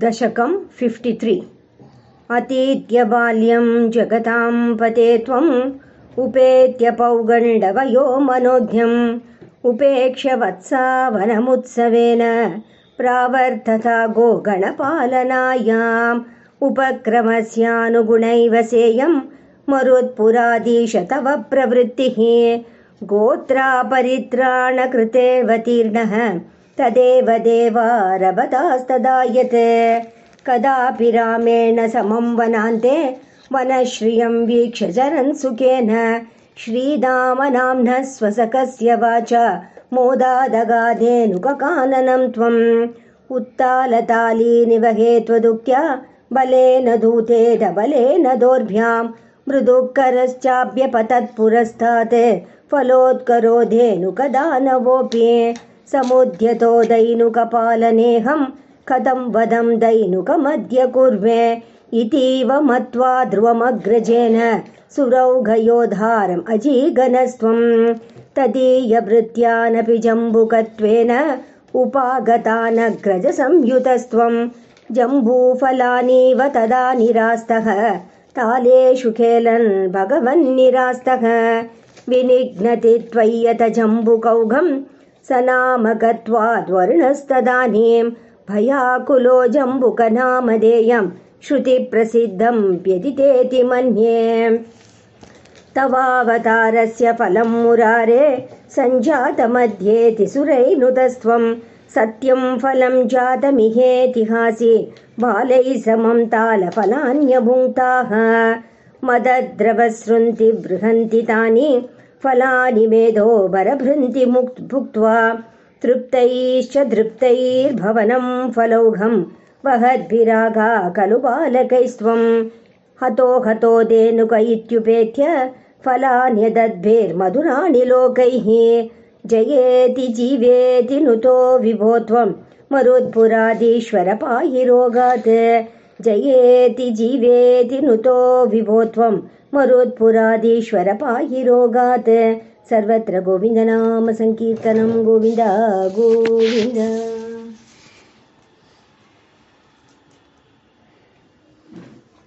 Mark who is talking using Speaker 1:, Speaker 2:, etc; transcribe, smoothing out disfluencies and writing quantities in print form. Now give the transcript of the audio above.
Speaker 1: दशकं 53। अतीत्य बाल्यं जगतां पते त्वम् उपेत्य पौगण्डवयो मनोज्ञम् उपेक्ष्य वत्सावनमुत्सवेन प्रावर्तता गोगणपालनायाम् उपक्रमस्यानुगुणैव सेयं मरुत्पुराधीश तव प्रवृत्तिः गोत्रापरित्राणकृतेऽवतीर्णः तदेव देवारभतास्तदायते कदापि रामेण समं वनान्ते वनश्रियं वीक्ष्य चरन् सुखेन श्रीदामनाम्नः स्वसखस्य वाचा मोदादगाधेनुककाननं त्वम् उत्तालतालीनिव हेत्वदुक्त्या बलेन धूतेद बलेन दोर्भ्यां मृदुकरश्चाभ्यपतत्पुरस्तात् फलोत्करोधेनुकदानवोऽपि समुद्यतो दैनुकपालनेऽहं कथं वदं दैनुकमद्य कुर्वे इतीव मत्वा ध्रुवमग्रजेन सुरौघयोद्धारम् अजीगनस्त्वं तदीयभृत्यानपि जम्बुकत्वेन उपागतानग्रजसंयुतस्त्वं जम्बूफलानीव तदा निरास्तः तालेषु खेलन् भगवन्निरास्तः विनिघ्नति त्वय्यत जम्बुकौघं सनामकत्वाद्वर्णस्तदानीं भयाकुलो जम्बुकनामधेयं श्रुतिप्रसिद्धं व्यदितेति मन्ये तवावतारस्य फलं मुरारे सञ्जातमध्येति सुरैर्नुतस्त्वं सत्यं फलं जातमिहेतिहासि बालैः समं तालफलान्यभुङ्क्ताः मदद्रवसृन्ति बृहन्ति तानि फलानि मेधो भरभृन्ति भुक्त्वा तृप्तैश्च दृप्तैर्भवनं फलौघं वहद्भिरागा खलु बालकैस्त्वं हतो हतो धेनुक इत्युपेत्य फलान्यदद्भिर्मधुराणि लोकैः जयेति जीवेति नुतो विभो त्वं मरुत्पुराधीश्वर पाहि रोगात् जयेति जीवेति नुतो विभो त्वं मरुत्पुराधीश्वर पाहि रोगात् सर्वत्र गोविन्दनाम संकीर्तनं गोविन्द गोविन्द।